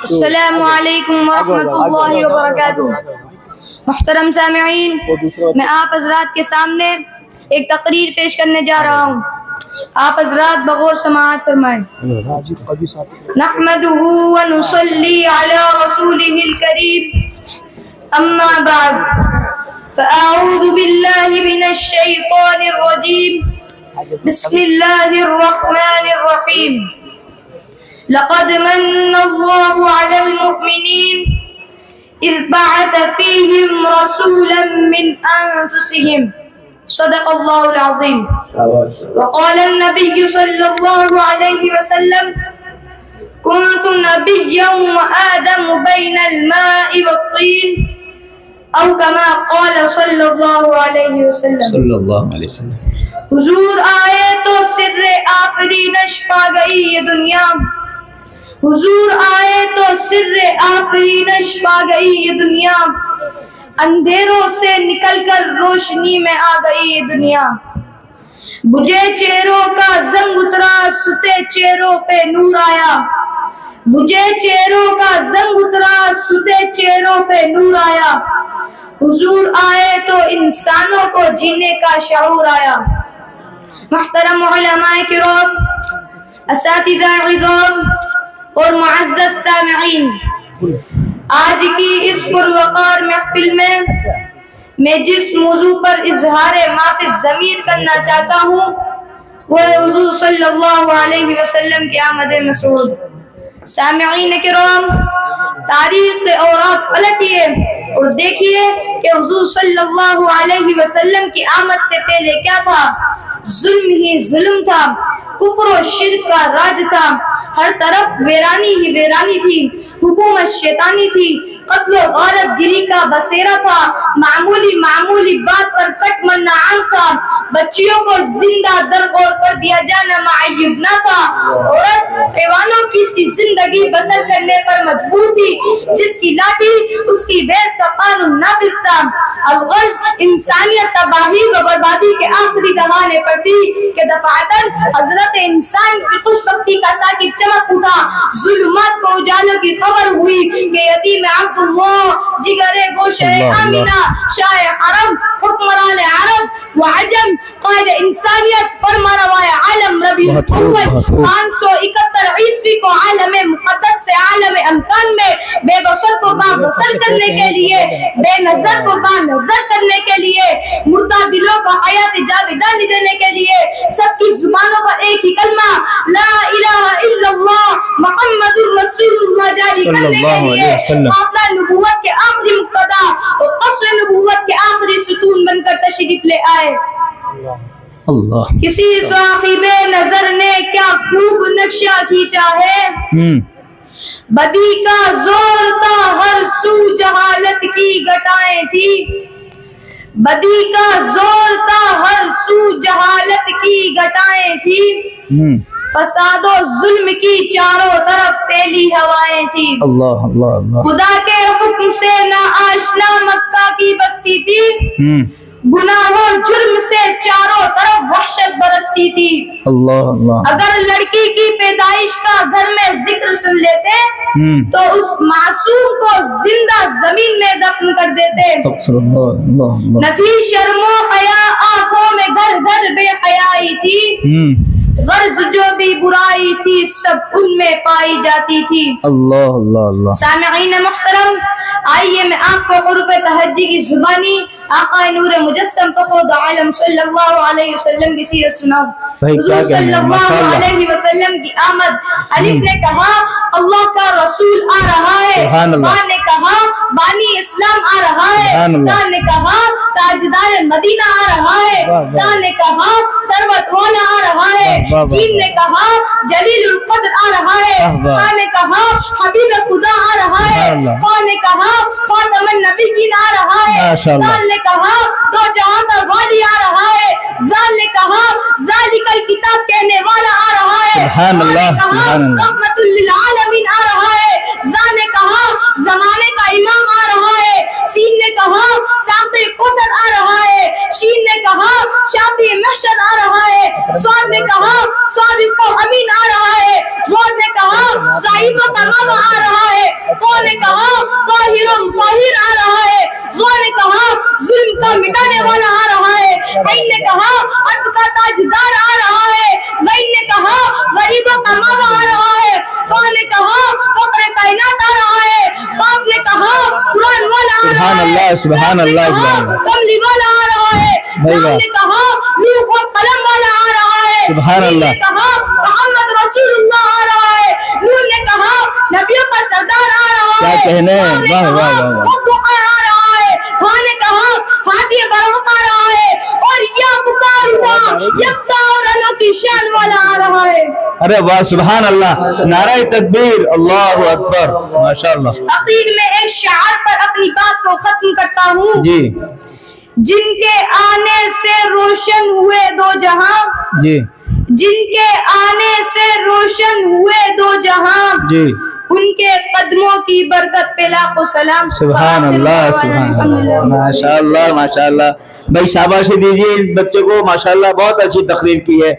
السلام علیکم ورحمۃ اللہ وبرکاتہ۔ محترم سامعین، میں آپ حضرات کے سامنے ایک تقریر پیش کرنے جا رہا ہوں، آپ حضرات بغور سماعت فرمائیں۔ نحمدہ ونصلی علی رسولہ الکریم، اما بعد فاعوذ باللہ من الشیطان الرجیم، بسم اللہ الرحمن الرحیم۔ لقد من اللہ علی المؤمنین اذ بعث فیہم رسولا من انفسہم، صدق اللہ العظیم۔ وقال النبی صلی اللہ علیہ وسلم كنت نبیا وآدم بین الماء والطین، او کما قال صلی اللہ علیہ وسلم۔ حضور آئے تو سر آفرینش پا گئی یہ دنیا، حضور آئے تو سر آفرینش پا گئی یہ دنیا، اندھیروں سے نکل کر روشنی میں آ گئی یہ دنیا، بجھے چہروں کا زنگ اترا ستے چہروں پہ نور آیا، بجھے چہروں کا زنگ اترا ستے چہروں پہ نور آیا، حضور آئے تو انسانوں کو جینے کا شعور آیا۔ محترم علماء کرام، اساتذہ عظام اور معزز سامعین، آج کی اس پروقار محفل میں جس موضوع پر اظہار معافی ضمیر کرنا چاہتا ہوں وہ ہے حضور صلی اللہ علیہ وسلم کی آمد مسعود۔ سامعین کرام، تاریخ اوراق پلٹیے اور دیکھیے کہ حضور صلی اللہ علیہ وسلم کی آمد سے پہلے کیا تھا؟ ظلم ہی ظلم تھا، کفر و شرک کا راج تھا، ہر طرف ویرانی ہی ویرانی تھی، حکومت شیطانی تھی، قتل و غارت گری کا بسیرا تھا، معمولی بات پر کٹ مرنا عام تھا، بچیوں کو زندہ درگور کر دیا جانا معیب نہ تھا، عورت حیوانوں کی سی زندگی بسر کرنے پر مجبور تھی، جس کی لاٹھی اس کی بھینس کا قانون نافذ تھا، الغرض انسانیت تباہی و بربادی کے آخری دہانے پر تھی کہ دفعتاً حضرت انسان کی خوش بختی کا ثاقب چمک اٹھا، ظلمات کو اجالوں کی خبر ہوئی کہ یتیم عبداللہ جگر گوشہ آمینہ شاہ حرم حکمران عرب و عجم قائد انسانیت فرما روائے عالم ربیع الاول 571 عیسوی کو عالم مقدس سے عالم امکان میں بے بصر کو با بصر کرنے کے لیے، بے نظر کو با نظر کرنے کے لیے، مردہ دلوں کو حیات جاویدانی دینے کے لیے سب کی زبانوں پر ایک ہی کلمہ لا الہ الا اللہ محمد الرسول اللہ جاری کرنے کے لیے قافلہ نبوت کے آخری مقتدا اور قصر نبوت کے آخری ستون بن کر تشریف لے آئے۔ کسی صاحب نظر نے کیا خوب نقشہ کھینچا ہے، بدی کا زور تھا ہر سو جہالت کی گھٹائیں تھی، بدی کا زور تھا ہر سو جہالت کی گھٹائیں تھی، فساد و ظلم کی چاروں طرف پھیلی ہوائیں تھی، خدا کے حکم سے نا آشنا مکہ کی بستی تھی، گناہ و جرم سے چاروں طرف وحشت برستی تھی، اگر لڑکی کی پیدائش کا گھر میں ذکر سن لیتے تو اس معصوم کو زندہ زمین میں دفن کر دیتے، نہ تھی شرم و حیا آنکھوں میں گھر گھر بے حیائی تھی، غرض جو بھی برائی تھی سب ان میں پائی جاتی تھی۔ سامعین محترم، آئیے میں آپ کو حروف تہجی کی زبانی آقا نور مجسم فخر عالم صلی اللہ علیہ وسلم کی سیرت سناؤں۔ حضور صلی اللہ علیہ وسلم کی آمد، الف نے کہا اللہ کا رسول آ رہا ہے، با نے کہا بانی اسلام آ رہا ہے، تا نے کہا تاجدار مدینہ آ رہا ہے، سا نے کہا سروت والا آ رہا ہے، جیم نے کہا جلیل القدر آ رہا ہے، خا نے کہا حبیب خدا آ رہا ہے، خا نے کہا خاتم النبیین آ رہا ہے، دال نے کہا دو جہاں کا والی آ رہا ہے، زال نے کہا ذالک الکتاب کہنے والا آ رہا ہے، نے کہا رحمت للعالمین آ رہا ہے، زا نے کہا زمانے کا امام آ رہا ہے، سین نے کہا ساقی کوثر آ رہا ہے، شین نے کہا شافی محشر آ رہا ہے، صاد نے کہا صادق و امین آ رہا ہے، غور نے کہا ضعیف و تمام آ رہا ہے، کا مٹانے والا آ رہا ہے. کہیں نے کہا عرب کا تاجدار آ رہا ہے. کہیں نے کہا غریبوں کا مابا آ رہا ہے. کہاں نے کہا فخر کائنات آ رہا ہے. کہاں نے کہا قرآن والا آ رہا ہے. سبحان اللہ کملی والا آ رہا ہے. کہاں نے کہا لوح و قلم والا آ رہا ہے. سبحان اللہ. کہا محمد رسول اللہ آ رہا ہے. نور نے کہا نبیوں کا سردار آ رہا ہے. کیا کہنے. واہ واہ واہ. آ رہا ہے. ہاں نے کہا ہاتھی برہم آ رہا ہے. اور یا پکارا یکتا اور انوکھی شان والا آ رہا ہے. ارے واہ سبحان اللہ. نعرہ تکبیر. اللہ اکبر. ماشاءاللہ. اخیر میں ایک شعار پر اپنی بات کو ختم کرتا ہوں. جی. جن کے آنے سے روشن ہوئے دو جہاں. جی. جن کے آنے سے روشن ہوئے دو جہاں. جی. ان کے قدموں کی برکت پہ لاکھوں سلام. سبحان اللہ. سبحان اللہ. ماشاءاللہ ماشاءاللہ. بھائی شاباشی دیجیے اس بچے کو. ماشاءاللہ بہت اچھی تقریر کی ہے.